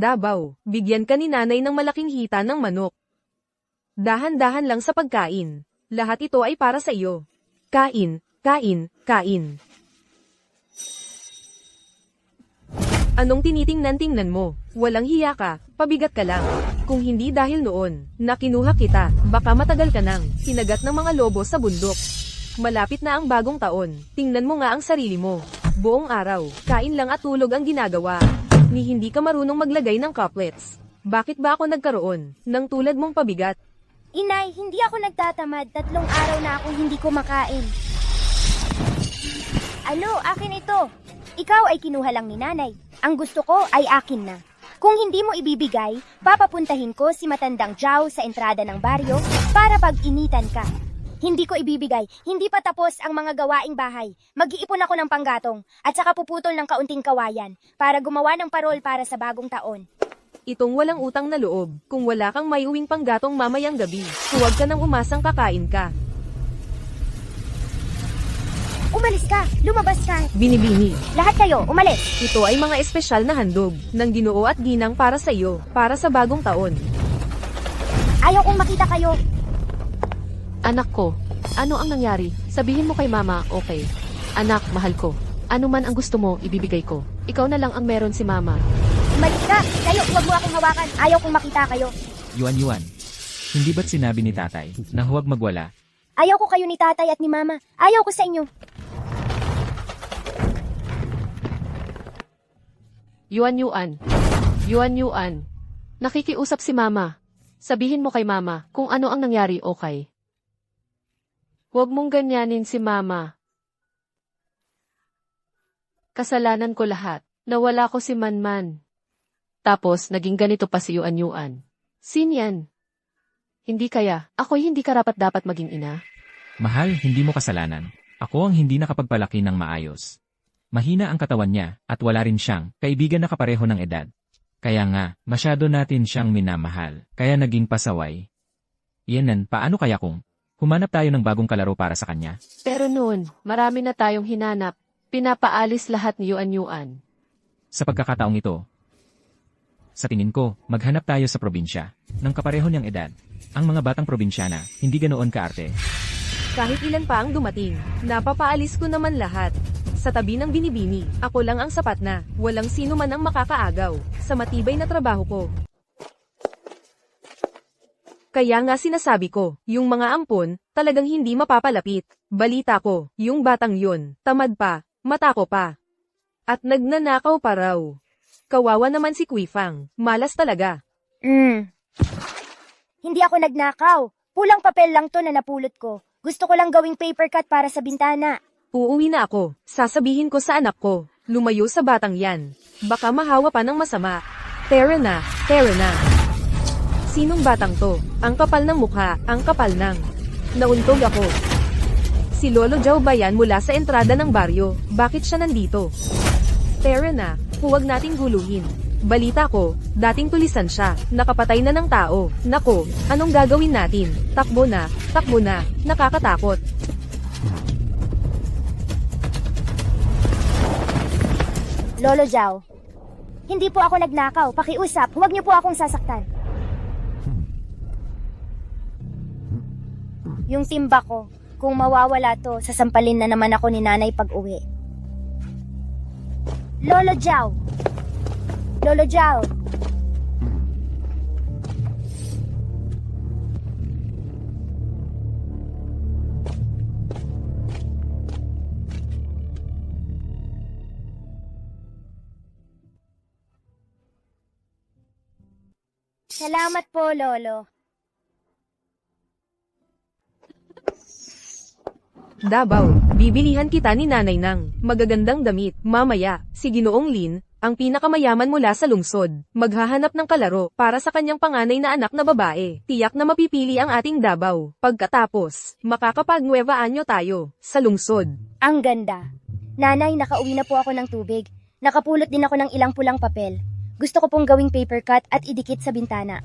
Dabaw, bigyan ka ni nanay ng malaking hita ng manok. Dahan-dahan lang sa pagkain. Lahat ito ay para sa iyo. Kain, kain, kain. Anong tinitingnan-tingnan mo? Walang hiya ka, pabigat ka lang. Kung hindi dahil noon, na kinuha kita, baka matagal ka nang hinagat ng mga lobo sa bundok. Malapit na ang bagong taon, tingnan mo nga ang sarili mo. Buong araw, kain lang at tulog ang ginagawa. Ni hindi ka marunong maglagay ng couplets. Bakit ba ako nagkaroon ng tulad mong pabigat? Inay, hindi ako nagtatamad. 3 araw na akong hindi kumakain. Ano, akin ito. Ikaw ay kinuha lang ni nanay. Ang gusto ko ay akin na. Kung hindi mo ibibigay, papapuntahin ko si Matandang Jow sa entrada ng baryo para pag-initan ka. Hindi ko ibibigay. Hindi pa tapos ang mga gawaing bahay. Mag-iipon ako ng panggatong at saka puputol ng kaunting kawayan para gumawa ng parol para sa bagong taon. Itong walang utang na loob, kung wala kang maiuwing panggatong mamayang gabi, huwag ka nang umasang kakain ka. Umalis ka! Lumabas ka! Binibini. Lahat kayo, umalis! Ito ay mga espesyal na handog, ng Ginoo at ginang para sa iyo, para sa bagong taon. Ayaw kong makita kayo! Anak ko, ano ang nangyari? Sabihin mo kay mama, okay. Anak, mahal ko. Ano man ang gusto mo, ibibigay ko. Ikaw na lang ang meron si mama. Umalis ka! Kayo, huwag mo akong hawakan! Ayaw kong makita kayo! Yuan, hindi ba't sinabi ni tatay na huwag magwala? Ayaw ko kayo ni tatay at ni mama. Ayaw ko sa inyo. Yuan. Nakikiusap si mama. Sabihin mo kay mama kung ano ang nangyari, okay. Huwag mong ganyanin si mama. Kasalanan ko lahat. Nawala ko si Manman. Tapos, naging ganito pa si Yuan. Sin yan? Hindi kaya, ako'y hindi karapat-dapat maging ina. Mahal, hindi mo kasalanan. Ako ang hindi nakapagpalaki ng maayos. Mahina ang katawan niya, at wala rin siyang kaibigan na kapareho ng edad. Kaya nga, masyado natin siyang minamahal, kaya naging pasaway. Yanan, paano kaya kung humanap tayo ng bagong kalaro para sa kanya? Pero noon, marami na tayong hinanap. Pinapaalis lahat ni Yuan. Sa pagkakataong ito, sa tingin ko, maghanap tayo sa probinsya ng kapareho niyang edad. Ang mga batang probinsyana, hindi ganoon kaarte. Kahit ilan pa ang dumating, napapaalis ko naman lahat. Sa tabi ng binibini, ako lang ang sapat na, walang sino man ang makakaagaw, sa matibay na trabaho ko. Kaya nga sinasabi ko, yung mga ampon, talagang hindi mapapalapit. Balita ko, yung batang yun, tamad pa, matako pa. At nagnanakaw pa raw. Kawawa naman si Kuifang, malas talaga. Hindi ako nagnakaw. Pulang papel lang to na napulot ko. Gusto ko lang gawing paper cut para sa bintana. Uuwi na ako, sasabihin ko sa anak ko, lumayo sa batang yan. Baka mahawa pa ng masama. Tara na. Sinong batang to? Ang kapal ng mukha, ang kapal ng. Nauntog ako. Si Lolo Jow ba yan mula sa entrada ng baryo? Bakit siya nandito? Tara na, huwag nating guluhin. Balita ko, dating tulisan siya, nakapatay na ng tao. Nako, anong gagawin natin? Takbo na, nakakatakot. Lolo Jow, hindi po ako nagnakaw. Pakiusap, huwag niyo po akong sasaktan. Yung timba ko, kung mawawala to, sasampalin na naman ako ni nanay pag-uwi. Lolo Jow! Lolo Jow! Salamat po, Lolo. Dabaw, bibilihan kita ni nanay ng magagandang damit. Mamaya, si Ginoong Lin, ang pinakamayaman mula sa lungsod, maghahanap ng kalaro para sa kanyang panganay na anak na babae. Tiyak na mapipili ang ating Dabaw. Pagkatapos, makakapag-Nueva Anyo tayo, sa lungsod. Ang ganda. Nanay, nakauwi na po ako ng tubig. Nakapulot din ako ng ilang pulang papel. Gusto ko pong gawing paper cut at idikit sa bintana.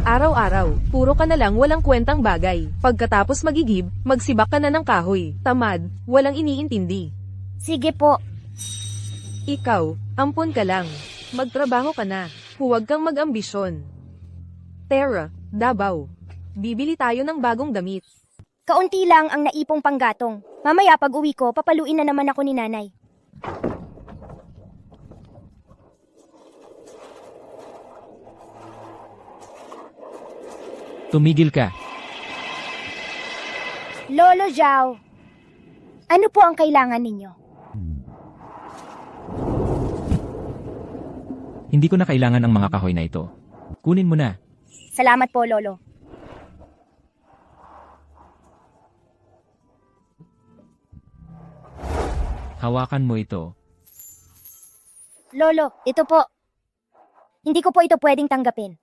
Araw-araw, puro ka na lang walang kwentang bagay. Pagkatapos magigib, magsibak ka na ng kahoy. Tamad, walang iniintindi. Sige po. Ikaw, ampon ka lang. Magtrabaho ka na. Huwag kang mag-ambisyon. Tara, Davao. Bibili tayo ng bagong damit. Kaunti lang ang naipong panggatong. Mamaya pag uwi ko, papaluin na naman ako ni nanay. Tumigil ka. Lolo Zhao, ano po ang kailangan ninyo? Hindi ko na kailangan ang mga kahoy na ito. Kunin mo na. Salamat po, Lolo. Hawakan mo ito. Lolo, ito po. Hindi ko po ito pwedeng tanggapin.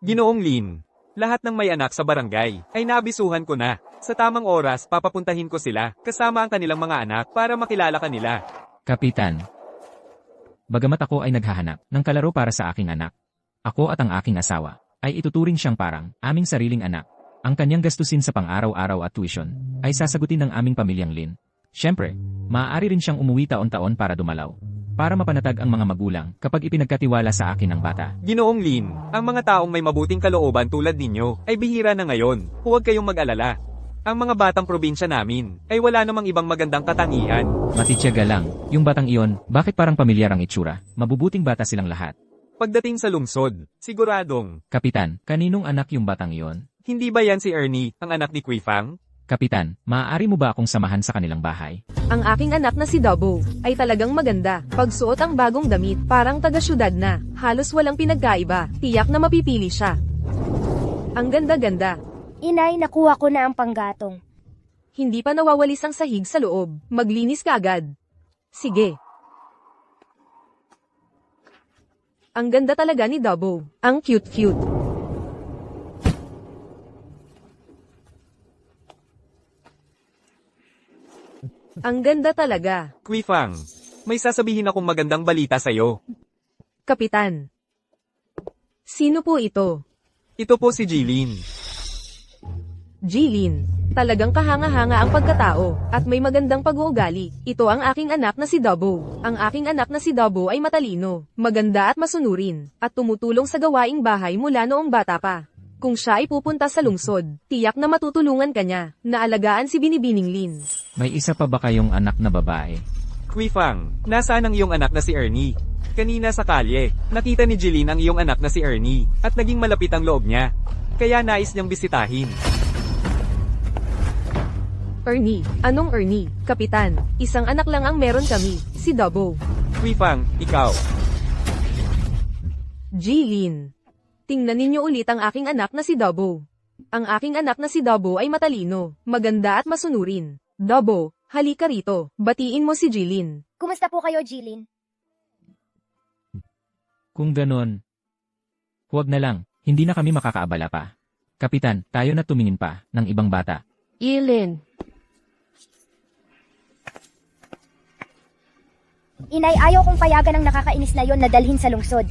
Ginoong Lin, lahat ng may anak sa barangay ay naabisuhan ko na. Sa tamang oras, papapuntahin ko sila kasama ang kanilang mga anak para makilala kanila. Kapitan. Bagamat ako ay naghahanap ng kalaro para sa aking anak, ako at ang aking asawa ay ituturing siyang parang aming sariling anak. Ang kanyang gastusin sa pang-araw-araw at tuition ay sasagutin ng aming pamilyang Lin. Siyempre, maaari rin siyang umuwi taon-taon para dumalaw. Para mapanatag ang mga magulang kapag ipinagkatiwala sa akin ang bata. Ginoong Lin, ang mga taong may mabuting kalooban tulad ninyo ay bihira na ngayon. Huwag kayong mag-alala. Ang mga batang probinsya namin ay wala namang ibang magandang katangian. Matityaga lang, yung batang iyon, bakit parang pamilyar ang itsura? Mabubuting bata silang lahat. Pagdating sa lungsod, siguradong, Kapitan, kaninong anak yung batang iyon? hindi ba yan si Ernie, ang anak ni Kui Fang? Kapitan, maaari mo ba akong samahan sa kanilang bahay? Ang aking anak na si Dabo ay talagang maganda. Pagsuot ang bagong damit, parang taga-syudad na. Halos walang pinagkaiba. Tiyak na mapipili siya. Ang ganda-ganda. Inay, nakuha ko na ang panggatong. Hindi pa nawawalis ang sahig sa loob. Maglinis ka agad. Sige. Ang ganda talaga ni Dabo. Ang cute-cute. Ang ganda talaga. Kui Fang, may sasabihin akong magandang balita sa'yo. Kapitan. Sino po ito? Ito po si Jilin. Jilin. Talagang kahanga-hanga ang pagkatao, at may magandang pag-uugali. Ito ang aking anak na si Dabo. Ang aking anak na si Dabo ay matalino, maganda at masunurin, at tumutulong sa gawaing bahay mula noong bata pa. Kung siya ay pupunta sa lungsod, tiyak na matutulungan ka niya, na alagaan si Binibining Lin. May isa pa ba kayong anak na babae? Kui Fang, nasaan ang iyong anak na si Ernie? Kanina sa kalye, nakita ni Jilin ang iyong anak na si Ernie, at naging malapit ang loob niya. Kaya nais niyang bisitahin. Ernie, anong Ernie? Kapitan, isang anak lang ang meron kami, si Dabo. Kui Fang, ikaw. Jilin. Tingnan ninyo ulit ang aking anak na si Dabo. Ang aking anak na si Dabo ay matalino, maganda at masunurin. Dabo, halika rito, batiin mo si Jilin. Kumusta po kayo, Jilin? Kung ganon, huwag na lang, hindi na kami makakaabala pa. Kapitan, tayo na tumingin pa ng ibang bata. Ilin, Inay, ayaw kong payagan ang nakakainis na yon na dalhin sa lungsod.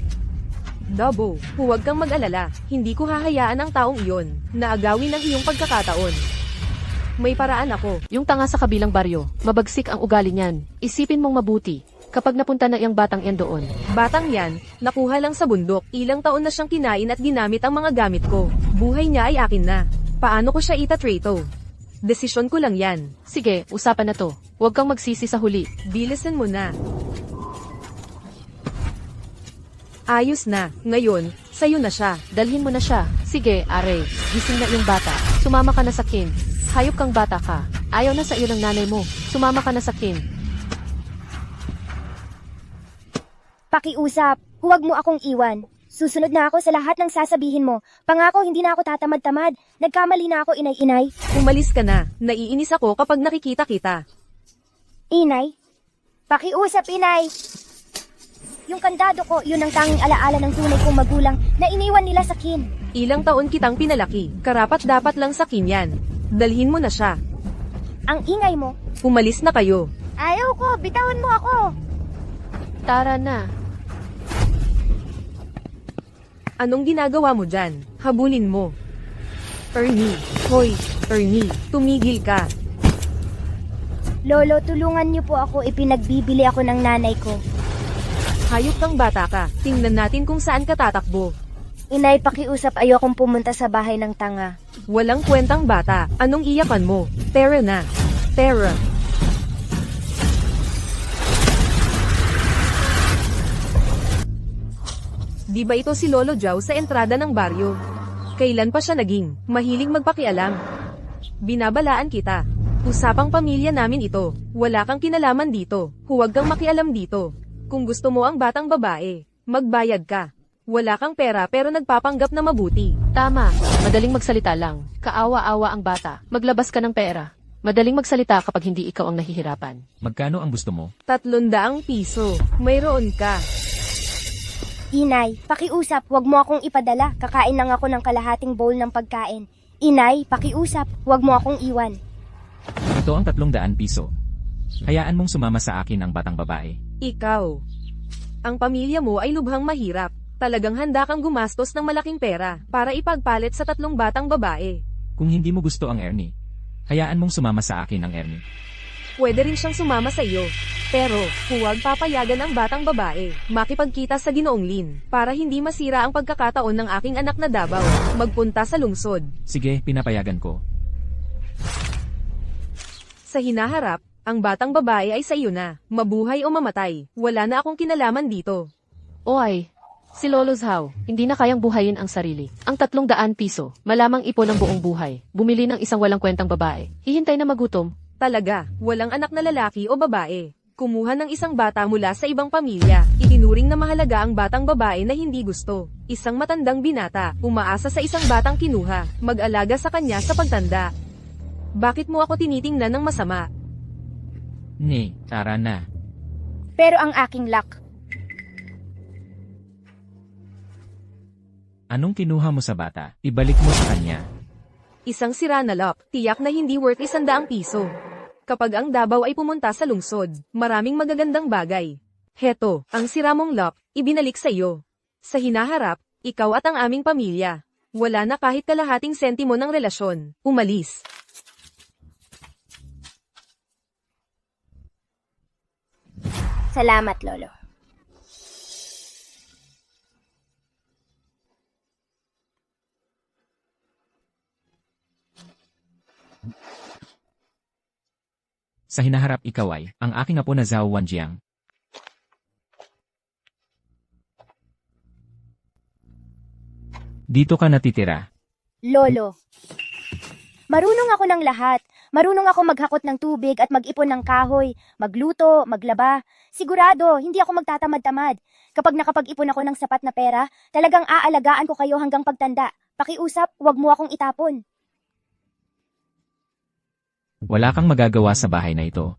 Dabo, huwag kang mag-alala, hindi ko hahayaan ang taong iyon, na agawin ang iyong pagkakataon. May paraan ako. yung tanga sa kabilang baryo, mabagsik ang ugali niyan. Isipin mong mabuti, kapag napunta na iyang batang yan doon. Batang yan, nakuha lang sa bundok, ilang taon na siyang kinain at ginamit ang mga gamit ko. Buhay niya ay akin na. Paano ko siya itatreto? Desisyon ko lang yan. Sige, usapan na to. Huwag kang magsisi sa huli. Bilisan mo na. Ayos na. Ngayon, sayo na siya. Dalhin mo na siya. Sige, Are, gising na yung bata. Sumama ka na sa kin. Hayop kang bata ka. Ayaw na sa iyo ng nanay mo. Sumama ka na sa kin. Pakiusap, huwag mo akong iwan. Susunod na ako sa lahat ng sasabihin mo. Pangako, hindi na ako tatamad-tamad. Nagkamali na ako, inay-inay. Umalis ka na. Naiinis ako kapag nakikita kita. Inay? Pakiusap, inay! Yung kandado ko, yun ang tanging alaala ng tunay kong magulang na iniwan nila sa kin. Ilang taon kitang pinalaki. Karapat dapat lang sa kinyan. Dalhin mo na siya. Ang ingay mo. Umalis na kayo. Ayaw ko, bitawan mo ako. Tara na. Anong ginagawa mo dyan? Habulin mo. Ernie, hoy, Ernie, tumigil ka. Lolo, tulungan niyo po ako, ipinagbibili ako ng nanay ko. Hayop kang bata ka, tingnan natin kung saan ka tatakbo. Inay, pakiusap, ayokong pumunta sa bahay ng tanga. Walang kwentang bata, anong iyakan mo? Tara na. Tara. Di ba ito si Lolo Jow sa entrada ng baryo? Kailan pa siya naging mahilig magpakialam? Binabalaan kita. Usapang pamilya namin ito. Wala kang kinalaman dito. Huwag kang makialam dito. Kung gusto mo ang batang babae, magbayad ka. Wala kang pera pero nagpapanggap na mabuti. Tama, madaling magsalita lang. Kaawa-awa ang bata. Maglabas ka ng pera. Madaling magsalita kapag hindi ikaw ang nahihirapan. Magkano ang gusto mo? 300 piso. Mayroon ka. Inay, pakiusap, huwag mo akong ipadala. Kakain lang ako ng kalahating bowl ng pagkain. Inay, pakiusap, huwag mo akong iwan. Ito ang 300 piso. Hayaan mong sumama sa akin ang batang babae. Ikaw. Ang pamilya mo ay lubhang mahirap. Talagang handa kang gumastos ng malaking pera para ipagpalit sa 3 batang babae. Kung hindi mo gusto ang Ernie, hayaan mong sumama sa akin ang Ernie. Pwede rin siyang sumama sa iyo. Pero, huwag papayagan ang batang babae makipagkita sa Ginoong Lin para hindi masira ang pagkakataon ng aking anak na Davao magpunta sa lungsod. Sige, pinapayagan ko. Sa hinaharap, ang batang babae ay sa iyo na. Mabuhay o mamatay, wala na akong kinalaman dito. Oy, si Lolo Zhao, hindi na kayang buhayin ang sarili. Ang 300 piso, malamang ipon ng buong buhay. Bumili ng isang walang kwentang babae. Hihintay na magutom. Talaga, walang anak na lalaki o babae. Kumuha ng isang bata mula sa ibang pamilya. Itinuring na mahalaga ang batang babae na hindi gusto. Isang matandang binata, umaasa sa isang batang kinuha, mag-alaga sa kanya sa pagtanda. Bakit mo ako tinitingnan ng masama? Ne, tara na. Pero ang aking luck, Anong kinuha mo sa bata? Ibalik mo sa kanya. Isang sira na lock, tiyak na hindi worth 100 piso. Kapag ang Davao ay pumunta sa lungsod, maraming magagandang bagay. Heto, ang sira mong lock, ibinalik sa iyo. Sa hinaharap, ikaw at ang aming pamilya. Wala na kahit kalahating sentimo ng relasyon. Umalis. salamat, Lolo. Sa hinaharap ikaw ay, ang aking apo na Zhao Wanjiang. Dito ka natitira. Lolo, marunong ako ng lahat. Marunong ako maghakot ng tubig at mag-ipon ng kahoy, magluto, maglaba. Sigurado, hindi ako magtatamad-tamad. Kapag nakapag-ipon ako ng sapat na pera, talagang aalagaan ko kayo hanggang pagtanda. Pakiusap, huwag mo akong itapon. Wala kang magagawa sa bahay na ito.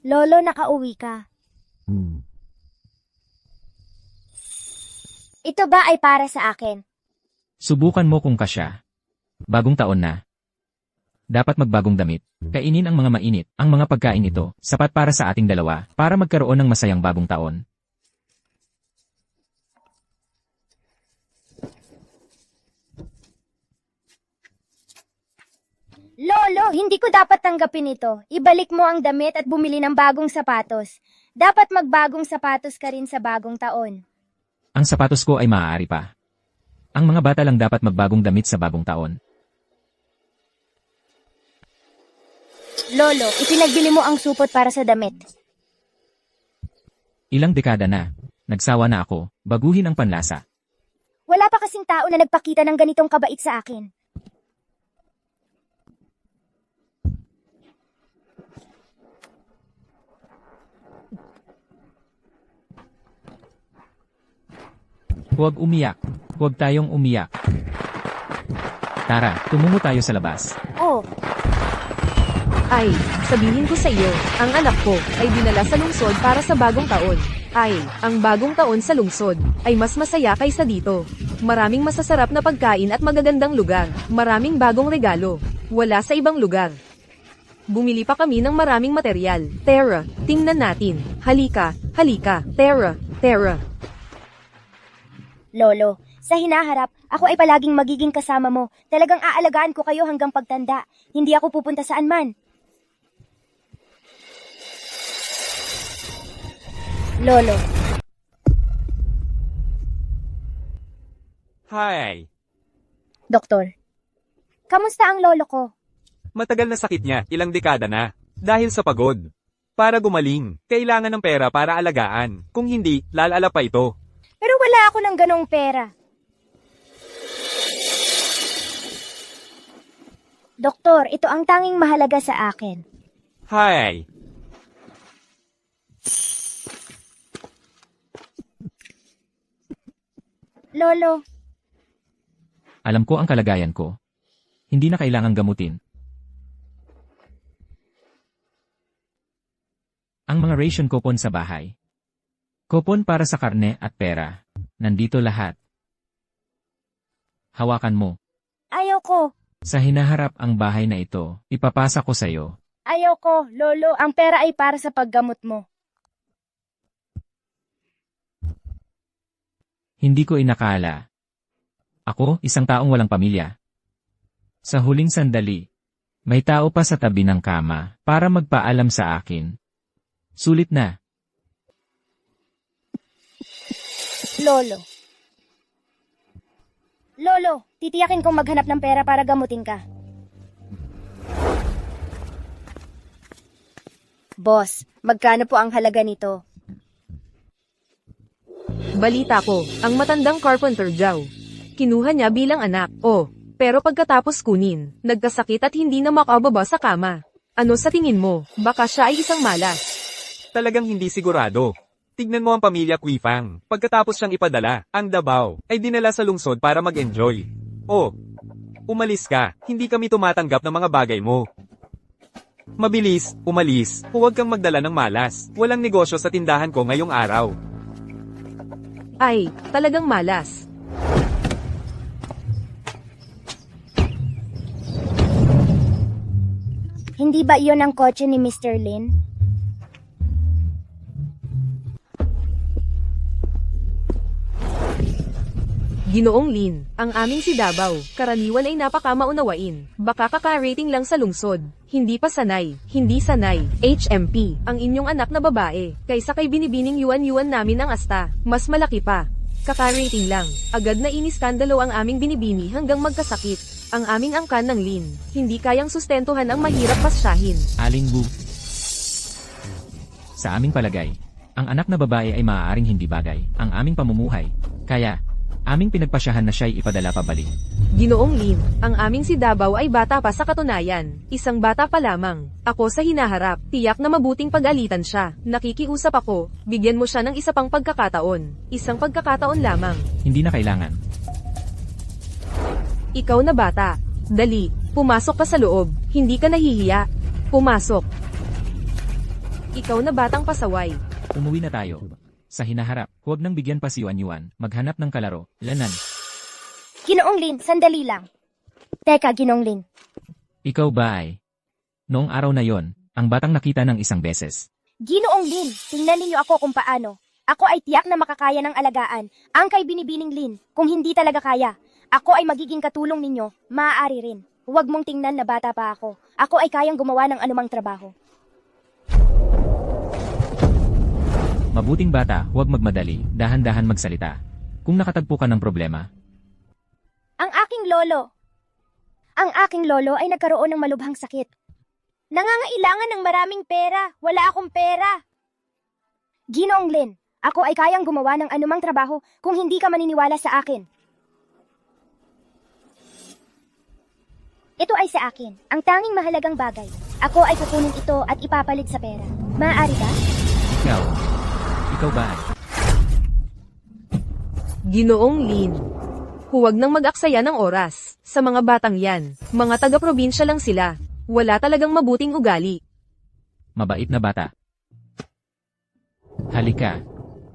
Lolo, nakauwi ka. Ito ba ay para sa akin? Subukan mo kung kasya. Bagong taon na. Dapat magbagong damit. Kainin ang mga mainit, ang mga pagkain ito, sapat para sa ating dalawa, para magkaroon ng masayang bagong taon. Lolo, hindi ko dapat tanggapin ito. Ibalik mo ang damit at bumili ng bagong sapatos. Dapat magbagong sapatos ka rin sa bagong taon. Ang sapatos ko ay maaari pa. Ang mga bata lang dapat magbagong damit sa bagong taon. Lolo, ipinagbili mo ang supot para sa damit. Ilang dekada na. Nagsawa na ako, baguhin ang panlasa. Wala pa kasing tao na nagpakita ng ganitong kabait sa akin. Huwag umiyak. Huwag tayong umiyak. Tara, tumungo tayo sa labas. Oh, Ay, sabihin ko sa iyo, ang anak ko ay dinala sa lungsod para sa bagong taon. Ay, ang bagong taon sa lungsod ay mas masaya kaysa dito. Maraming masasarap na pagkain at magagandang lugar. Maraming bagong regalo. Wala sa ibang lugar. Bumili pa kami ng maraming material. Tara, tingnan natin. Halika, halika. Tara, tara. Lolo, sa hinaharap, ako ay palaging magiging kasama mo. Talagang aalagaan ko kayo hanggang pagtanda. Hindi ako pupunta saan man. Lolo, Hi! Doktor. Kamusta ang lolo ko? Matagal na sakit niya, ilang dekada na. Dahil sa pagod. Para gumaling, kailangan ng pera para alagaan. Kung hindi, lalala pa ito. Pero wala ako ng ganong pera. Doktor, ito ang tanging mahalaga sa akin. Hi! Lolo, Alam ko ang kalagayan ko. Hindi na kailangang gamutin. Ang mga ration coupon sa bahay. Coupon para sa karne at pera. Nandito lahat. Hawakan mo. ayaw ko. Sa hinaharap ang bahay na ito, ipapasa ko sa'yo. Ayaw ko, Lolo. Ang pera ay para sa paggamot mo. Hindi ko inakala. Ako, isang taong walang pamilya. Sa huling sandali, may tao pa sa tabi ng kama para magpaalam sa akin. Sulit na. Lolo. Lolo, titiyakin kong maghanap ng pera para gamutin ka. Boss, magkano po ang halaga nito? Balita ko, ang matandang carpenter Jow. Kinuha niya bilang anak. Oh, pero pagkatapos kunin, nagkasakit at hindi na makababa sa kama. Ano sa tingin mo? Baka siya ay isang malas. Talagang hindi sigurado. Tignan mo ang pamilya Quifang. Pagkatapos siyang ipadala, ang Davao, ay dinala sa lungsod para mag-enjoy. Oh, umalis ka. Hindi kami tumatanggap ng mga bagay mo. Mabilis, umalis. Huwag kang magdala ng malas. Walang negosyo sa tindahan ko ngayong araw. Ay, talagang malas. Hindi ba iyon ang kotse ni Mr. Lin? Ginoong Lin, ang aming si Davao, karaniwan ay napakamaunawain. Baka kaka-rating lang sa lungsod. Hindi pa sanay, hindi sanay. HMP, ang inyong anak na babae, kaysa kay binibining yuan-yuan namin ang asta, mas malaki pa. Kaka-rating lang, agad na iniskandalo ang aming binibini hanggang magkasakit. Ang aming angkan ng Lin, hindi kayang sustentuhan ang mahirap pasyahin. Aling Bu. Sa aming palagay, ang anak na babae ay maaaring hindi bagay ang aming pamumuhay. Kaya, aming pinagpasyahan na siya'y ipadala pabalik. Ginoong Lin, ang aming si Davao ay bata pa sa katunayan. Isang bata pa lamang. Ako sa hinaharap, tiyak na mabuting pag-alitan siya. Nakikiusap ako, bigyan mo siya ng isa pang pagkakataon. Isang pagkakataon lamang. Hindi na kailangan. Ikaw na bata. Dali, pumasok ka sa loob. Hindi ka nahihiya. Pumasok. Ikaw na batang pasaway. Umuwi na tayo. Sa hinaharap, huwag nang bigyan pa si Yuan-Yuan, maghanap ng kalaro, lanan. Ginoong Lin, sandali lang. Teka, Ginoong Lin. Ikaw ba ay? Noong araw na yon, ang batang nakita ng isang beses. Ginoong Lin, tingnan ninyo ako kung paano. Ako ay tiyak na makakaya ng alagaan. Ang kay binibining Lin, kung hindi talaga kaya. Ako ay magiging katulong ninyo, maaari rin. Huwag mong tingnan na bata pa ako. Ako ay kayang gumawa ng anumang trabaho. Mabuting bata, huwag magmadali, dahan-dahan magsalita. Kung nakatagpo ka ng problema, Ang aking lolo ay nagkaroon ng malubhang sakit. Nangangailangan ng maraming pera. Wala akong pera. Ginoong Lin, ako ay kayang gumawa ng anumang trabaho kung hindi ka maniniwala sa akin. Ito ay sa akin, ang tanging mahalagang bagay. Ako ay kukunin ito at ipapalit sa pera. Maaari ba? ikaw ba ay? Ginoong Lin. Huwag nang mag-aksaya ng oras. Sa mga batang yan, mga taga-probinsya lang sila. Wala talagang mabuting ugali. Mabait na bata. Halika.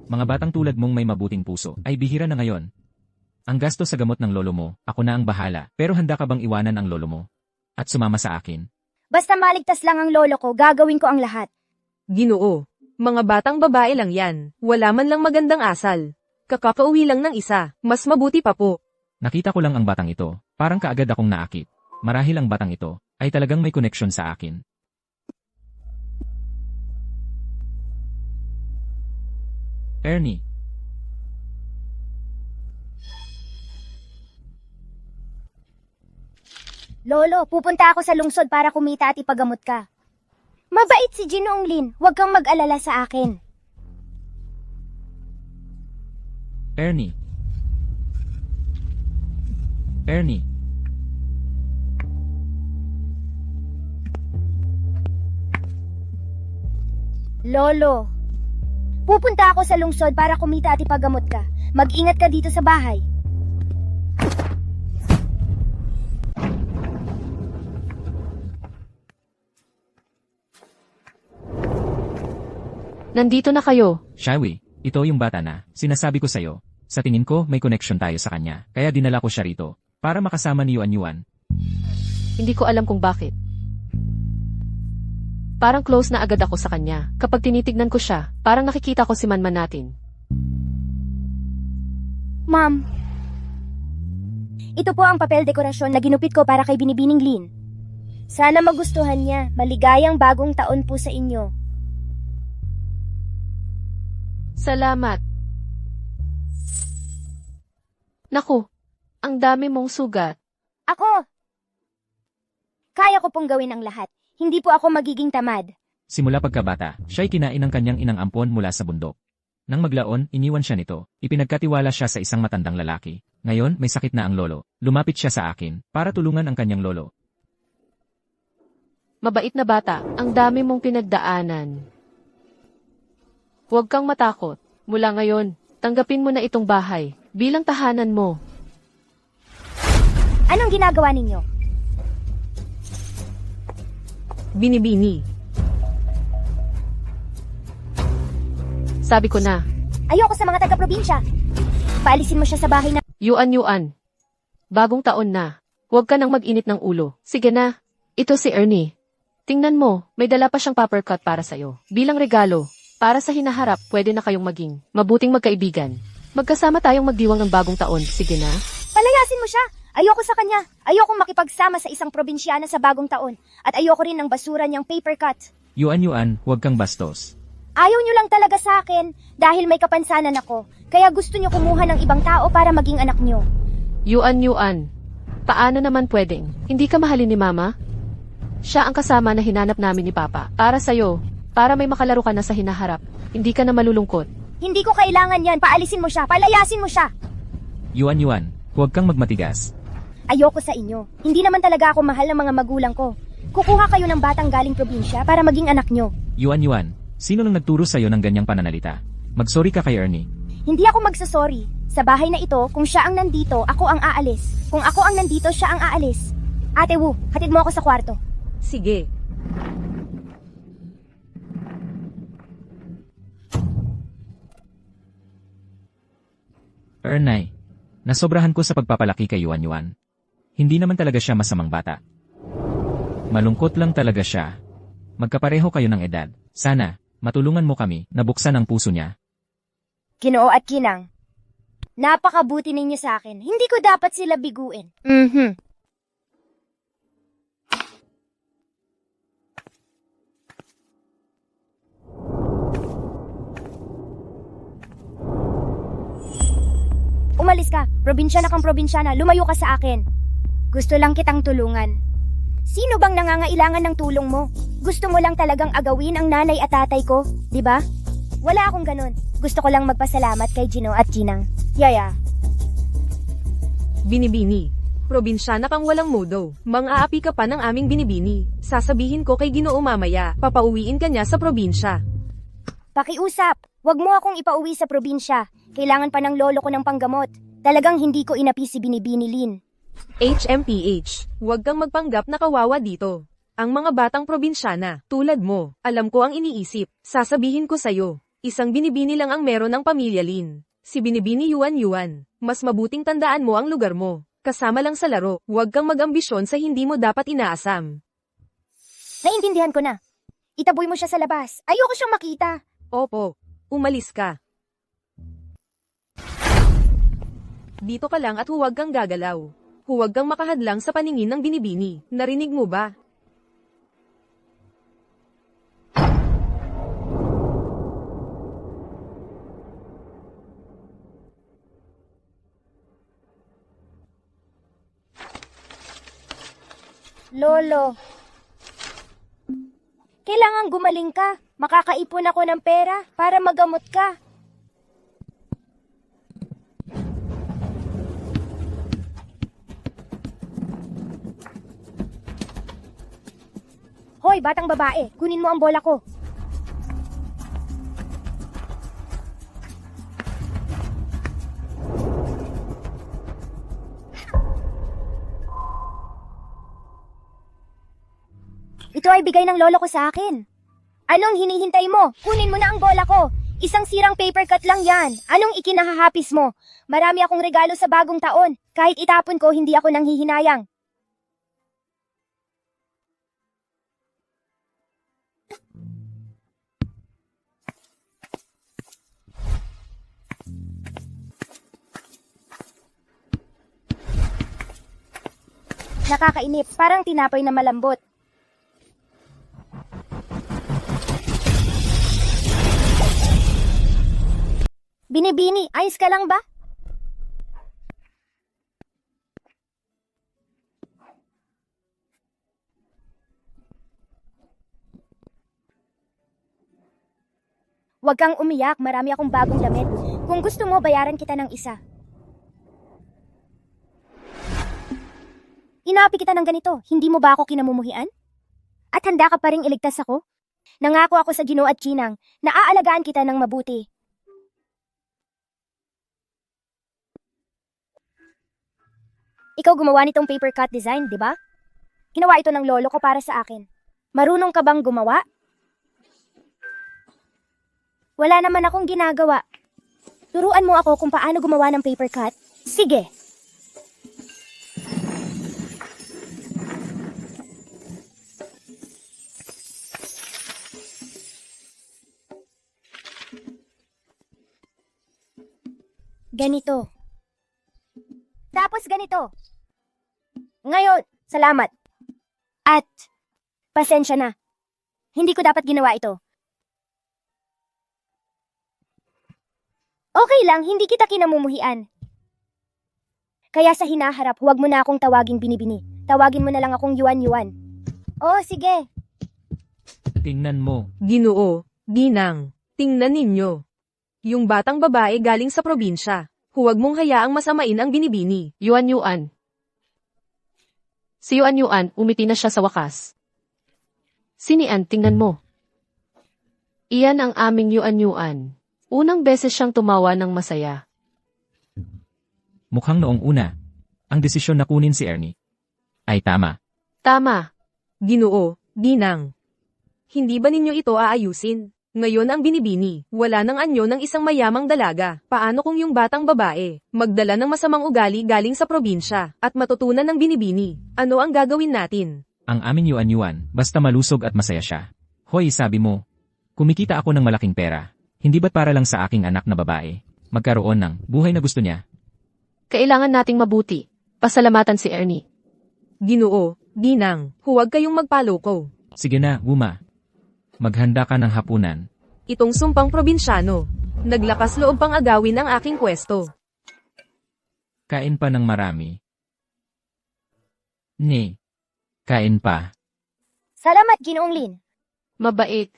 Mga batang tulad mong may mabuting puso ay bihira na ngayon. Ang gasto sa gamot ng lolo mo, ako na ang bahala. Pero handa ka bang iwanan ang lolo mo? At sumama sa akin? Basta maligtas lang ang lolo ko, gagawin ko ang lahat. Ginoo, mga batang babae lang yan, wala man lang magandang asal. Kakakauwi lang ng isa, mas mabuti pa po. Nakita ko lang ang batang ito, parang kaagad akong naakit. Marahil ang batang ito ay talagang may koneksyon sa akin. Ernie, Lolo, pupunta ako sa lungsod para kumita at ipagamot ka. Mabait si Ginoong Lin, huwag kang mag-alala sa akin. Ernie. Ernie, Lolo, pupunta ako sa lungsod para kumita at ipagamot ka. Mag-ingat ka dito sa bahay. Nandito na kayo. Shaiwi, ito yung bata na sinasabi ko sa'yo. Sa tingin ko may connection tayo sa kanya, kaya dinala ko siya rito para makasama ni Yuan Yuan. Hindi ko alam kung bakit. Parang close na agad ako sa kanya. Kapag tinitignan ko siya, parang nakikita ko si Manman natin. Ma'am, ito po ang papel dekorasyon na ginupit ko para kay Binibining Lin. Sana magustuhan niya. Maligayang bagong taon po sa inyo. Salamat. Naku, ang dami mong sugat. Ako! Kaya ko pong gawin ang lahat. Hindi po ako magiging tamad. Simula pagkabata, siya'y kinain ng kanyang inang ampon mula sa bundok. Nang maglaon, iniwan siya nito. Ipinagkatiwala siya sa isang matandang lalaki. Ngayon, may sakit na ang lolo. Lumapit siya sa akin para tulungan ang kanyang lolo. Mabait na bata, ang dami mong pinagdaanan. Huwag kang matakot. Mula ngayon, tanggapin mo na itong bahay bilang tahanan mo. Anong ginagawa ninyo? Binibini. Sabi ko na, Ayoko sa mga taga-probinsya. Paalisin mo siya sa bahay na... Yuan. Bagong taon na. Huwag ka nang mag-init ng ulo. Sige na. Ito si Ernie. Tingnan mo, may dala pa siyang paper cut para sa'yo. Bilang regalo. Para sa hinaharap, pwede na kayong maging mabuting magkaibigan. Magkasama tayong magdiwang ng bagong taon. Sige na. Palayasin mo siya. Ayoko sa kanya. Ayokong makipagsama sa isang probinsyana sa bagong taon. At ayoko rin ng basura niyang paper cut. Yuan, huwag kang bastos. Ayaw niyo lang talaga sa akin dahil may kapansanan ako. Kaya gusto niyo kumuha ng ibang tao para maging anak niyo. Yuan. Paano naman pwedeng? Hindi ka mahalin ni Mama? Siya ang kasama na hinanap namin ni Papa. Para sa'yo. Para may makalaro ka na sa hinaharap. Hindi ka na malulungkot. Hindi ko kailangan yan. Paalisin mo siya. Palayasin mo siya. Yuan, huwag kang magmatigas. Ayoko sa inyo. Hindi naman talaga ako mahal ng mga magulang ko. Kukuha kayo ng batang galing probinsya para maging anak nyo. Yuan, sino nang nagturo sa'yo ng ganyang pananalita? Magsorry ka kay Ernie. Hindi ako magsasorry. Sa bahay na ito, kung siya ang nandito, ako ang aalis. Kung ako ang nandito, siya ang aalis. Ate Wu, hatid mo ako sa kwarto. Sige. Ernay, nasobrahan ko sa pagpapalaki kay Yuan. Hindi naman talaga siya masamang bata. Malungkot lang talaga siya. Magkapareho kayo ng edad. Sana, matulungan mo kami na buksan ang puso niya. Ginoo at Kinang. Napakabuti ninyo sa akin. Hindi ko dapat sila biguin. Umalis ka. Probinsyana kang probinsyana. Lumayo ka sa akin. Gusto lang kitang tulungan. Sino bang nangangailangan ng tulong mo? Gusto mo lang talagang agawin ang nanay at tatay ko, di ba? Wala akong ganun. Gusto ko lang magpasalamat kay Gino at Ginang. Yaya. Binibini. Probinsyana kang walang modo. Mang-aapi ka pa ng aming binibini. Sasabihin ko kay Ginoo mamaya, papauwiin ka niya sa probinsya. Pakiusap. Huwag mo akong ipauwi sa probinsya. Kailangan pa ng lolo ko ng panggamot. Talagang hindi ko inapi si Binibini Lin. HMPH, huwag kang magpanggap na kawawa dito. Ang mga batang probinsyana, tulad mo, alam ko ang iniisip. Sasabihin ko sa'yo, isang binibini lang ang meron ng pamilya Lin. Si Binibini Yuan. Mas mabuting tandaan mo ang lugar mo. Kasama lang sa laro, huwag kang mag-ambisyon sa hindi mo dapat inaasam. Naintindihan ko na. Itaboy mo siya sa labas. Ayoko siyang makita. Opo, umalis ka. Dito ka lang at huwag kang gagalaw. Huwag kang makahadlang sa paningin ng binibini. Narinig mo ba? Lolo. Kailangan gumaling ka. Makakaipon ako ng pera para magamot ka. Hoy, batang babae, kunin mo ang bola ko. Ito ay bigay ng lolo ko sa akin. Anong hinihintay mo? Kunin mo na ang bola ko. Isang sirang paper cut lang yan. Anong ikinahahapis mo? Marami akong regalo sa bagong taon. Kahit itapon ko, hindi ako nanghihinayang. Nakakainip, parang tinapay na malambot. Binibini, ayos ka lang ba? Huwag kang umiyak, marami akong bagong damit. Kung gusto mo, bayaran kita ng isa. Inapi kita ng ganito, hindi mo ba ako kinamumuhian? At handa ka pa ring iligtas ako? Nangako ako sa Ginoo at Ginang na aalagaan kita ng mabuti. Ikaw gumawa nitong paper cut design, di ba? Ginawa ito ng lolo ko para sa akin. Marunong ka bang gumawa? Wala naman akong ginagawa. Turuan mo ako kung paano gumawa ng paper cut. Sige. Ganito. Tapos ganito. Ngayon, salamat. At, pasensya na. Hindi ko dapat ginawa ito. Okay lang, hindi kita kinamumuhian. Kaya sa hinaharap, huwag mo na akong tawaging binibini. Tawagin mo na lang akong Yuan-Yuan. Oh, sige. Tingnan mo. Ginoo, Ginang, tingnan ninyo. Yung batang babae galing sa probinsya. Huwag mong hayaang masamain ang binibini. Yuan-Yuan. Si Yuan-Yuan, umiti na siya sa wakas. Sinian, tingnan mo. Iyan ang aming Yuan-Yuan. Unang beses siyang tumawa ng masaya. Mukhang noong una, ang desisyon na kunin si Ernie ay tama. Tama. Ginoo, Ginang. Hindi ba ninyo ito aayusin? Ngayon ang binibini, wala nang anyo ng isang mayamang dalaga. Paano kung yung batang babae, magdala ng masamang ugali galing sa probinsya, at matutunan ng binibini? Ano ang gagawin natin? Ang aming Yuan-Yuan, basta malusog at masaya siya. Hoy, sabi mo, kumikita ako ng malaking pera. Hindi ba't para lang sa aking anak na babae, magkaroon ng buhay na gusto niya? Kailangan nating mabuti. Pasalamatan si Ernie. Ginoo, Ginang, huwag kayong magpaloko. Sige na, Uma. Maghanda ka ng hapunan. Itong sumpang probinsyano. Naglakas loob pang agawin ang aking pwesto. Kain pa ng marami. Ni. Kain pa. Salamat, Ginoong Lin. Mabait.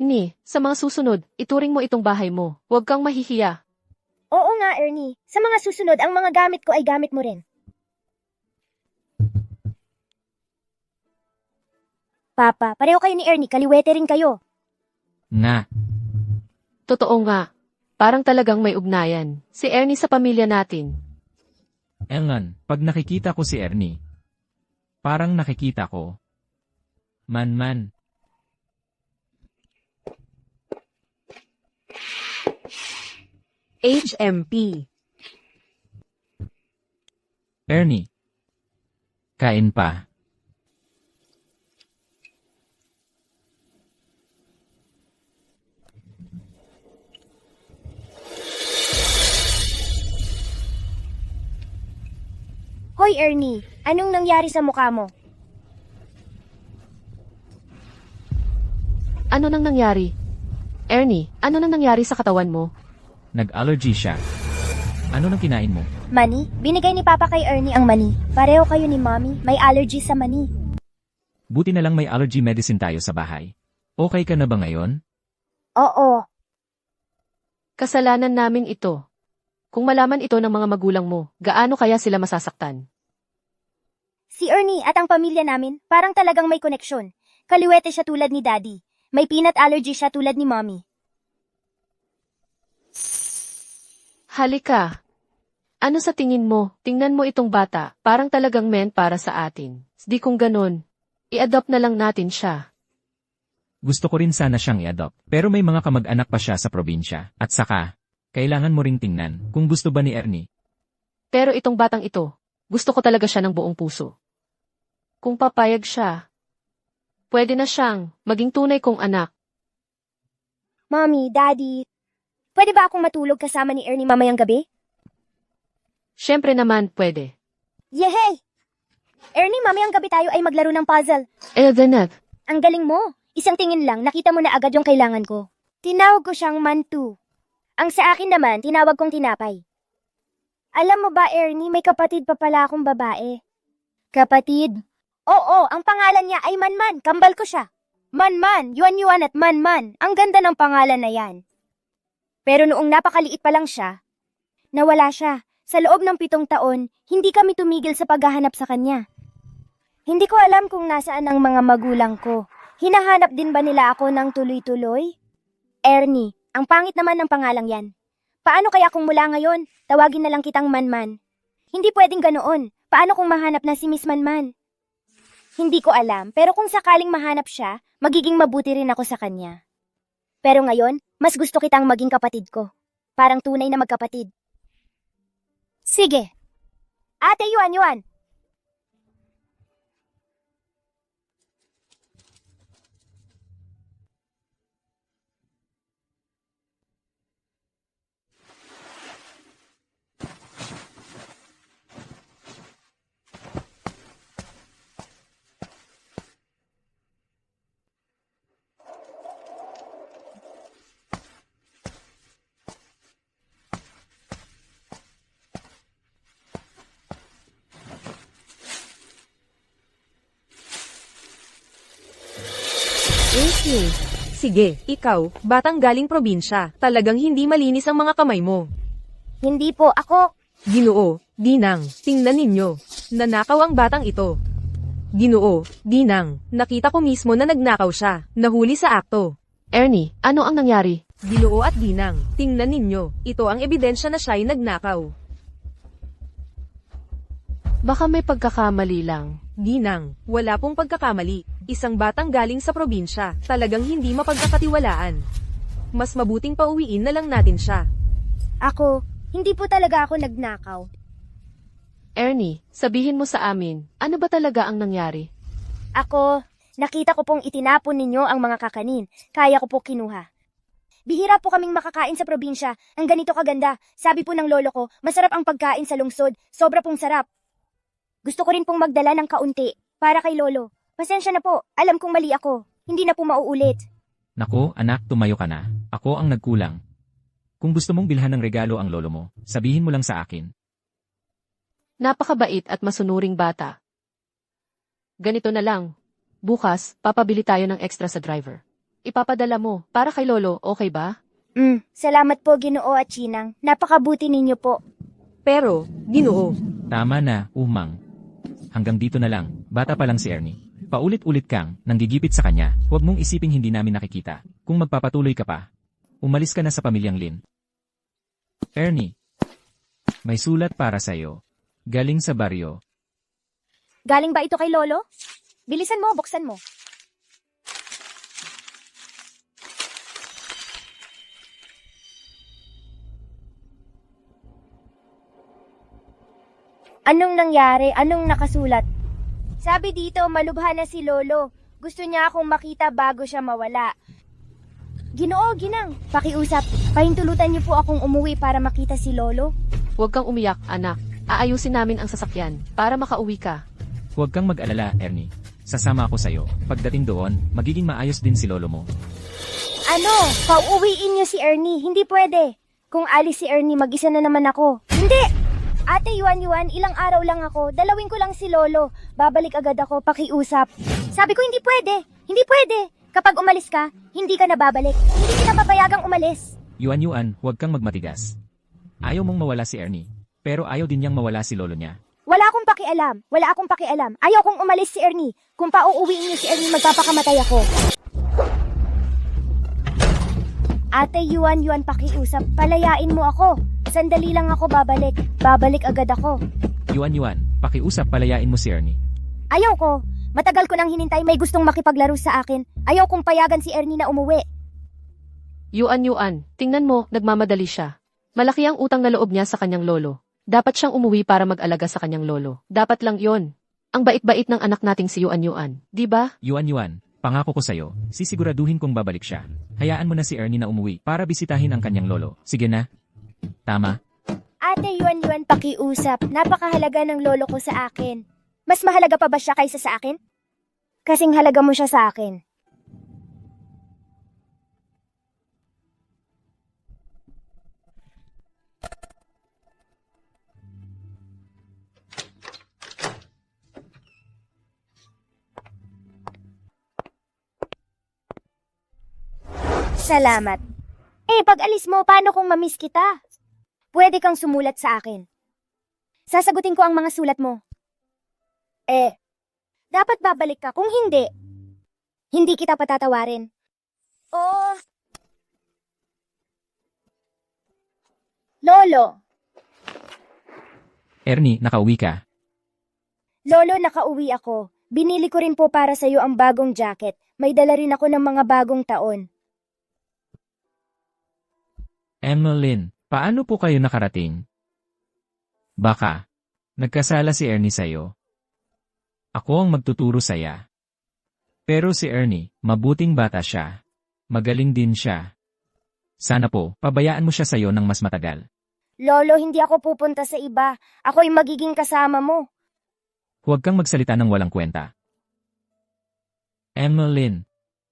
Ni, sa mga susunod, ituring mo itong bahay mo. Huwag kang mahihiya. Oo nga, Ernie. Sa mga susunod, ang mga gamit ko ay gamit mo rin. Papa, pareho kayo ni Ernie, kaliwete rin kayo. Nga. Totoo nga. Parang talagang may ugnayan. Si Ernie sa pamilya natin. Engan, pag nakikita ko si Ernie, parang nakikita ko. Man. HMP. Ernie. Kain pa. Hoy Ernie, anong nangyari sa mukha mo? Ano nang nangyari? Ernie, ano nang nangyari sa katawan mo? Nag-allergy siya. Ano nang kinain mo? Mani? Binigay ni Papa kay Ernie ang mani. Pareho kayo ni Mommy, may allergy sa mani. Buti na lang may allergy medicine tayo sa bahay. Okay ka na ba ngayon? Oo. Kasalanan namin ito. Kung malaman ito ng mga magulang mo, gaano kaya sila masasaktan? Si Ernie at ang pamilya namin, parang talagang may koneksyon. Kaliwete siya tulad ni Daddy. May peanut allergy siya tulad ni Mommy. Halika. Ano sa tingin mo? Tingnan mo itong bata, parang talagang meant para sa atin. Di kung ganun, i-adopt na lang natin siya. Gusto ko rin sana siyang i-adopt. Pero may mga kamag-anak pa siya sa probinsya. At saka, kailangan mo ring tingnan kung gusto ba ni Ernie. Pero itong batang ito, gusto ko talaga siya ng buong puso. Kung papayag siya, pwede na siyang maging tunay kong anak. Mommy, Daddy, pwede ba akong matulog kasama ni Ernie mamayang gabi? Siyempre naman, pwede. Yehey! Ernie, mamayang gabi tayo ay maglaro ng puzzle. Eldeneth, Ang galing mo. Isang tingin lang, nakita mo na agad yung kailangan ko. Tinawag ko siyang Mantu. Ang sa akin naman, tinawag kong tinapay. Alam mo ba, Ernie, may kapatid pa pala akong babae. Kapatid? Oo, ang pangalan niya ay Manman. Kambal ko siya. Manman, Yuan-Yuan at Manman. Ang ganda ng pangalan na yan. Pero noong napakaliit pa lang siya, nawala siya. Sa loob ng 7 taon, hindi kami tumigil sa paghahanap sa kanya. Hindi ko alam kung nasaan ang mga magulang ko. Hinahanap din ba nila ako ng tuloy-tuloy? Ernie, ang pangit naman ng pangalang yan. Paano kaya kung mula ngayon, tawagin na lang kitang Manman? Hindi pwedeng ganoon. Paano kung mahanap na si Miss Manman? Hindi ko alam, pero kung sakaling mahanap siya, magiging mabuti rin ako sa kanya. Pero ngayon, mas gusto kitang maging kapatid ko. Parang tunay na magkapatid. Sige. Ate Yuan-Yuan. Okay. Sige, ikaw, batang galing probinsya, talagang hindi malinis ang mga kamay mo. Hindi po ako. Ginoo, Dinang, tingnan ninyo. Nanakaw ang batang ito. Ginoo, Dinang, nakita ko mismo na nagnakaw siya, nahuli sa akto. Ernie, ano ang nangyari? Ginoo at Dinang, tingnan ninyo, ito ang ebidensya na siya'y nagnakaw. Baka may pagkakamali lang. Dinang, wala pong pagkakamali. Isang batang galing sa probinsya, talagang hindi mapagkakatiwalaan. Mas mabuting pauwiin na lang natin siya. Ako, hindi po talaga ako nagnakaw. Ernie, sabihin mo sa amin, ano ba talaga ang nangyari? Ako, nakita ko pong itinapon ninyo ang mga kakanin. Kaya ko po kinuha. Bihira po kaming makakain sa probinsya. Ang ganito kaganda. Sabi po ng lolo ko, masarap ang pagkain sa lungsod. Sobra pong sarap. Gusto ko rin pong magdala ng kaunti para kay lolo. Pasensya na po. Alam kong mali ako. Hindi na po mauulit. Nako, anak, tumayo ka na. Ako ang nagkulang. Kung gusto mong bilhan ng regalo ang lolo mo, sabihin mo lang sa akin. Napakabait at masunuring bata. Ganito na lang. Bukas, papabili tayo ng extra sa driver. Ipapadala mo, para kay Lolo, okay ba? Salamat po, Ginoo at Chinang. Napakabuti ninyo po. Pero, Ginoo, Tama na, umang. Hanggang dito na lang, bata pa lang si Ernie. Paulit-ulit kang nanggigipit sa kanya, huwag mong isiping hindi namin nakikita. Kung magpapatuloy ka pa, umalis ka na sa pamilyang Lin. Ernie, may sulat para sa'yo. Galing sa baryo. Galing ba ito kay lolo? Bilisan mo, buksan mo. Anong nangyari? Anong nakasulat? Sabi dito, malubha na si Lolo. Gusto niya akong makita bago siya mawala. Ginoo, Ginang, pakiusap. Pahintulutan niyo po akong umuwi para makita si Lolo. Huwag kang umiyak, anak. Aayusin namin ang sasakyan para makauwi ka. Huwag kang mag-alala, Ernie. Sasama ako sa'yo. Pagdating doon, magiging maayos din si lolo mo. Ano? Pauuwiin niyo si Ernie. Hindi pwede. Kung alis si Ernie, mag-isa na naman ako. Hindi! Ate Yuan, ilang araw lang ako. Dalawin ko lang si Lolo. Babalik agad ako, pakiusap. Sabi ko, hindi pwede. Hindi pwede. Kapag umalis ka, hindi ka na babalik. Hindi kita papayagang umalis. Yuan, huwag kang magmatigas. Ayaw mong mawala si Ernie. Pero ayaw din niyang mawala si lolo niya. Wala akong pakialam. Wala akong pakialam. Ayaw kong umalis si Ernie. Kung pauuwiin niyo si Ernie, magpapakamatay ako. Ate Yuan, pakiusap. Palayain mo ako. Sandali lang ako babalik. Babalik agad ako. Yuan, pakiusap palayain mo si Ernie. Ayaw ko. Matagal ko nang hinintay, may gustong makipaglaro sa akin. Ayaw kong payagan si Ernie na umuwi. Yuan, tingnan mo, nagmamadali siya. Malaki ang utang na loob niya sa kanyang lolo. Dapat siyang umuwi para mag-alaga sa kanyang lolo. Dapat lang yon. Ang bait-bait ng anak nating si Yuan, di ba? Yuan, pangako ko sa'yo, sisiguraduhin kong babalik siya. Hayaan mo na si Ernie na umuwi para bisitahin ang kanyang lolo. Sige na. Tama. Ate Yuan, pakiusap. Napakahalaga ng lolo ko sa akin. Mas mahalaga pa ba siya kaysa sa akin? Kasing halaga mo siya sa akin. Salamat. Pag alis mo, paano kung mamiss kita? Pwede kang sumulat sa akin. Sasagutin ko ang mga sulat mo. Dapat babalik ka. Kung hindi, hindi kita patatawarin. Oh. Lolo. Ernie, nakauwi ka. Lolo, nakauwi ako. Binili ko rin po para sa'yo ang bagong jacket. May dala rin ako ng mga bagong taon. Emmeline, paano po kayo nakarating? Baka, nagkasala si Ernie sa'yo. Ako ang magtuturo saya. Pero si Ernie, mabuting bata siya. Magaling din siya. Sana po, pabayaan mo siya sa'yo ng mas matagal. Lolo, hindi ako pupunta sa iba. Ako'y magiging kasama mo. Huwag kang magsalita ng walang kwenta. Emmeline,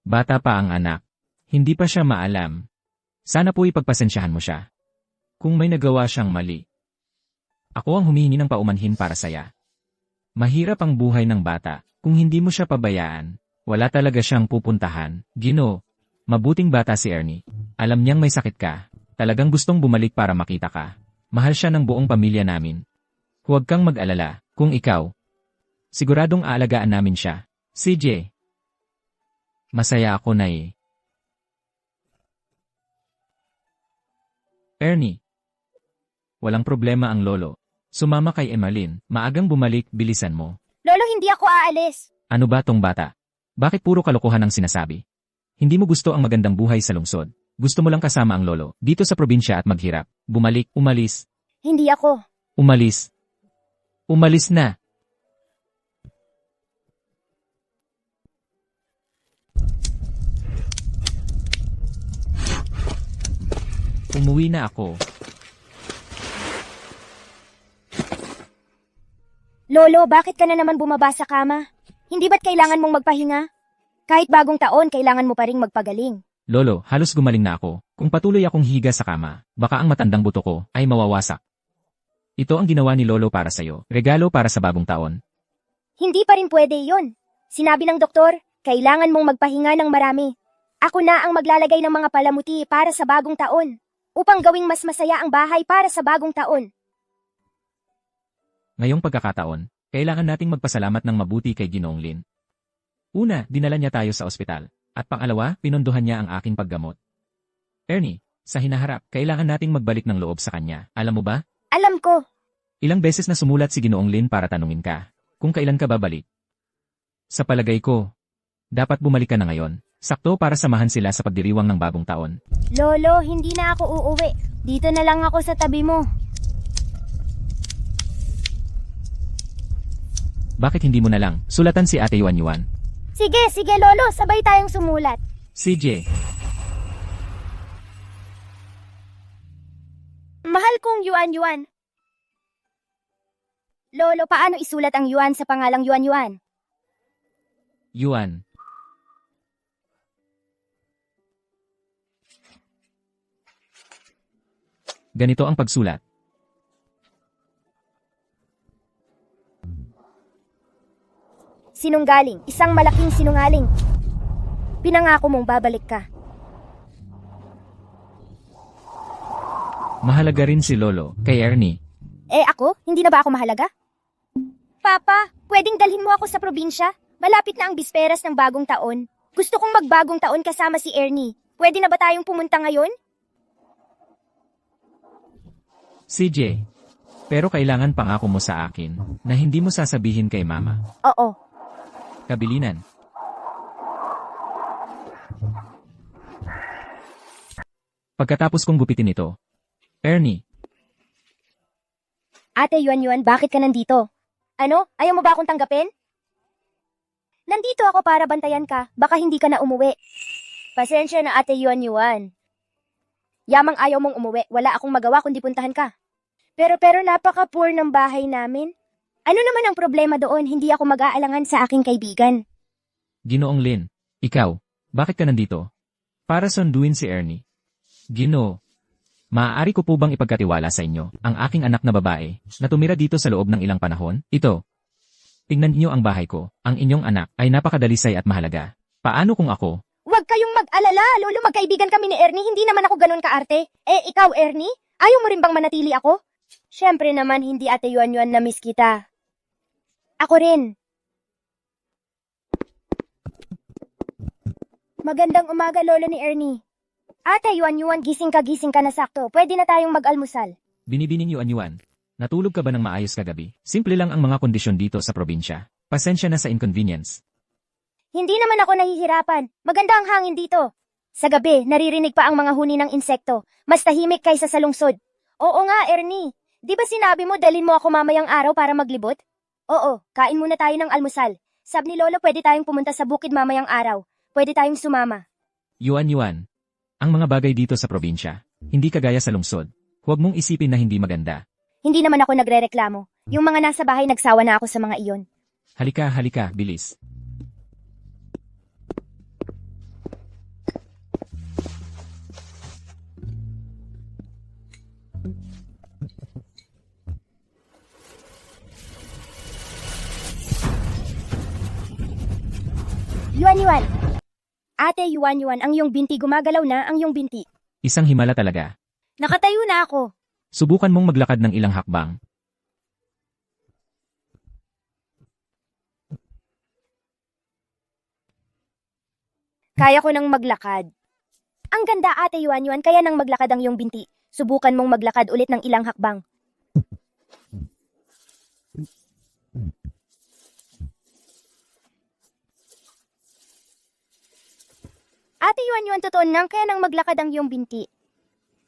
bata pa ang anak. Hindi pa siya maalam. Sana po ipagpasensyahan mo siya. Kung may nagawa siyang mali. Ako ang humihingi ng paumanhin para saya. Mahirap ang buhay ng bata. Kung hindi mo siya pabayaan, wala talaga siyang pupuntahan. Gino, mabuting bata si Ernie. Alam niyang may sakit ka. Talagang gustong bumalik para makita ka. Mahal siya ng buong pamilya namin. Huwag kang mag-alala. Kung ikaw, siguradong aalagaan namin siya. CJ. Masaya ako na eh. Ernie. Walang problema ang lolo. Sumama kay Emmeline. Maagang bumalik, bilisan mo. Lolo, hindi ako aalis. Ano ba tong bata? Bakit puro kalokohan ang sinasabi? Hindi mo gusto ang magandang buhay sa lungsod. Gusto mo lang kasama ang lolo, dito sa probinsya at maghirap. Bumalik, umalis. Hindi ako. Umalis. Umalis na. Umuwi na ako. Lolo, bakit ka na naman bumaba sa kama? Hindi ba't kailangan mong magpahinga? Kahit bagong taon, kailangan mo pa ring magpagaling. Lolo, halos gumaling na ako. Kung patuloy akong higa sa kama, baka ang matandang buto ko ay mawawasak. Ito ang ginawa ni Lolo para sa'yo. Regalo para sa bagong taon. Hindi pa rin pwede yon. Sinabi ng doktor, kailangan mong magpahinga ng marami. Ako na ang maglalagay ng mga palamuti para sa bagong taon. Upang gawing mas masaya ang bahay para sa bagong taon. Ngayong pagkakataon, kailangan nating magpasalamat ng mabuti kay Ginoong Lin. Una, dinala niya tayo sa ospital. At pangalawa, pinondohan niya ang aking paggamot. Ernie, sa hinaharap, kailangan nating magbalik ng loob sa kanya. Alam mo ba? Alam ko. Ilang beses na sumulat si Ginoong Lin para tanungin ka kung kailan ka babalik. Sa palagay ko, dapat bumalik ka na ngayon. Sakto para samahan sila sa pagdiriwang ng bagong taon. Lolo, hindi na ako uuwi. Dito na lang ako sa tabi mo. Bakit hindi mo na lang sulatan si Ate Yuan? Sige, Lolo. Sabay tayong sumulat. CJ, Mahal kong Yuan. Lolo, paano isulat ang Yuan sa pangalang Yuan? Yuan. Ganito ang pagsulat. Sinunggaling, isang malaking sinungaling. Pinangako mong babalik ka. Mahalaga rin si Lolo kay Ernie. Eh ako, hindi na ba ako mahalaga? Papa, pwedeng dalhin mo ako sa probinsya? Malapit na ang bisperas ng bagong taon. Gusto kong magbagong taon kasama si Ernie. Pwede na ba tayong pumunta ngayon? CJ. Pero kailangan pangako mo sa akin na hindi mo sasabihin kay Mama. Oo. Kabilinan. Pagkatapos kong gupitin ito, Ernie, Ate Yuan, bakit ka nandito? Ano? Ayaw mo ba akong tanggapin? Nandito ako para bantayan ka. Baka hindi ka na umuwi. Pasensya na, Ate Yuan. Yamang ayaw mong umuwi. Wala akong magawa kundi puntahan ka. Pero napaka-poor ng bahay namin. Ano naman ang problema doon? Hindi ako mag-aalangan sa aking kaibigan. Ginoong Lin, ikaw, bakit ka nandito? Para sunduin si Ernie. Ginoo, maaari ko po bang ipagkatiwala sa inyo ang aking anak na babae na tumira dito sa loob ng ilang panahon? Ito. Tingnan niyo ang bahay ko. Ang inyong anak ay napakadalisay at mahalaga. Paano kung ako? Huwag kayong mag-alala. Lolo, magkaibigan kami ni Ernie. Hindi naman ako ganun kaarte. Eh, ikaw, Ernie? Ayaw mo rin bang manatili ako? Siyempre naman, hindi, Ate Yuan na miss kita. Ako rin. Magandang umaga, Lolo ni Ernie. Ate Yuan, gising ka na sakto. Pwede na tayong mag-almusal. Binibining Yuan. Natulog ka ba ng maayos kagabi? Simple lang ang mga kondisyon dito sa probinsya. Pasensya na sa inconvenience. Hindi naman ako nahihirapan. Maganda ang hangin dito. Sa gabi, naririnig pa ang mga huni ng insekto. Mas tahimik kaysa sa lungsod. Oo nga, Ernie. Di ba sinabi mo dalhin mo ako mamayang araw para maglibot? Oo, kain muna tayo ng almusal. Sabi ni Lolo pwede tayong pumunta sa bukid mamayang araw. Pwede tayong sumama. Yuan. Ang mga bagay dito sa probinsya, hindi kagaya sa lungsod. Huwag mong isipin na hindi maganda. Hindi naman ako nagrereklamo. Yung mga nasa bahay nagsawa na ako sa mga iyon. Halika, bilis. Yuan. Ate Yuan, ang iyong binti gumagalaw na, ang iyong binti. Isang himala talaga. Nakatayo na ako. Subukan mong maglakad ng ilang hakbang. Kaya ko nang maglakad. Ang ganda, Ate Yuan, kaya nang maglakad ang iyong binti. Subukan mong maglakad ulit ng ilang hakbang. Ate Yuan, totoo nang kaya nang maglakad ang iyong binti.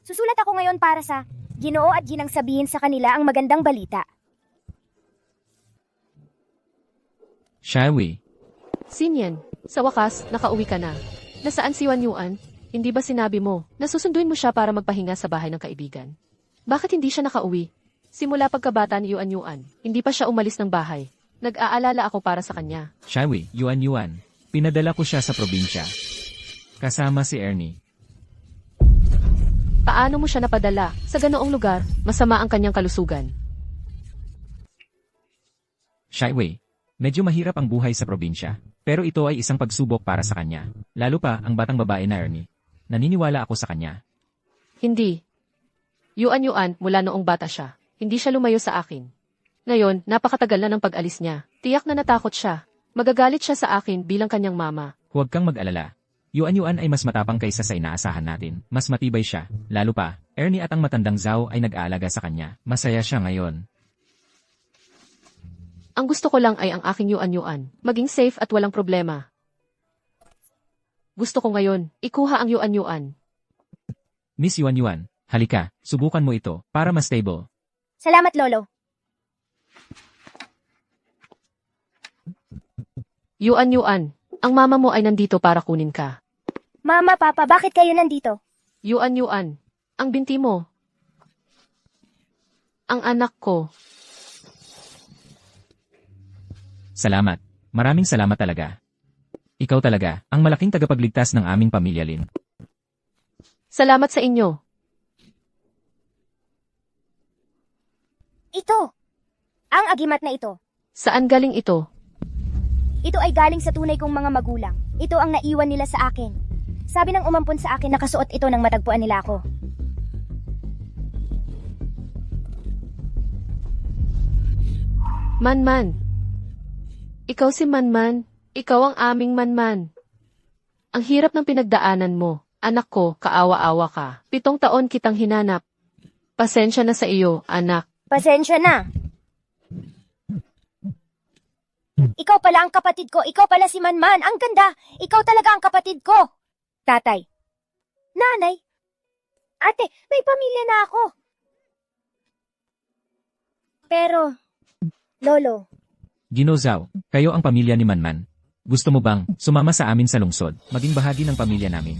Susulat ako ngayon para sa Ginoo at ginang sabihin sa kanila ang magandang balita. Shaiwi, Sinyan, sa wakas, nakauwi ka na. Nasaan si Yuan? Hindi ba sinabi mo na susunduin mo siya para magpahinga sa bahay ng kaibigan? Bakit hindi siya nakauwi? Simula pagkabata ni Yuan, hindi pa siya umalis ng bahay. Nag-aalala ako para sa kanya. Shaiwi, Yuan. Pinadala ko siya sa probinsya. Kasama si Ernie. Paano mo siya napadala? Sa ganoong lugar, masama ang kanyang kalusugan. Shaiwi, medyo mahirap ang buhay sa probinsya. Pero ito ay isang pagsubok para sa kanya. Lalo pa ang batang babae na Ernie. Naniniwala ako sa kanya. Hindi. Yuan, mula noong bata siya. Hindi siya lumayo sa akin. Ngayon, napakatagal na ng pag-alis niya. Tiyak na natakot siya. Magagalit siya sa akin bilang kanyang mama. Huwag kang mag-alala. Yuan ay mas matapang kaysa sa inaasahan natin. Mas matibay siya. Lalo pa, Ernie at ang matandang Zhao ay nag-aalaga sa kanya. Masaya siya ngayon. Ang gusto ko lang ay ang aking Yuan. Maging safe at walang problema. Gusto ko ngayon, ikuha ang Yuan. Miss Yuan, halika, subukan mo ito, para mas stable. Salamat, Lolo. Yuan, ang mama mo ay nandito para kunin ka. Mama, Papa, bakit kayo nandito? Yuan, ang binti mo. Ang anak ko. Salamat. Maraming salamat talaga. Ikaw talaga, ang malaking tagapagligtas ng aming pamilya, Lin. Salamat sa inyo. Ito. Ang agimat na ito. Saan galing ito? Ito ay galing sa tunay kong mga magulang. Ito ang naiwan nila sa akin. Sabi ng umampon sa akin, nakasuot ito nang matagpuan nila ako. Manman. Ikaw si Manman. Ikaw ang aming Manman. Ang hirap ng pinagdaanan mo. Anak ko, kaawa-awa ka. 7 taon kitang hinanap. Pasensya na sa iyo, anak. Pasensya na. Ikaw pala ang kapatid ko. Ikaw pala si Manman. Ang ganda. Ikaw talaga ang kapatid ko. Tatay. Nanay. Ate, may pamilya na ako. Pero, Lolo, Ginozao, kayo ang pamilya ni Manman. Gusto mo bang sumama sa amin sa lungsod, maging bahagi ng pamilya namin?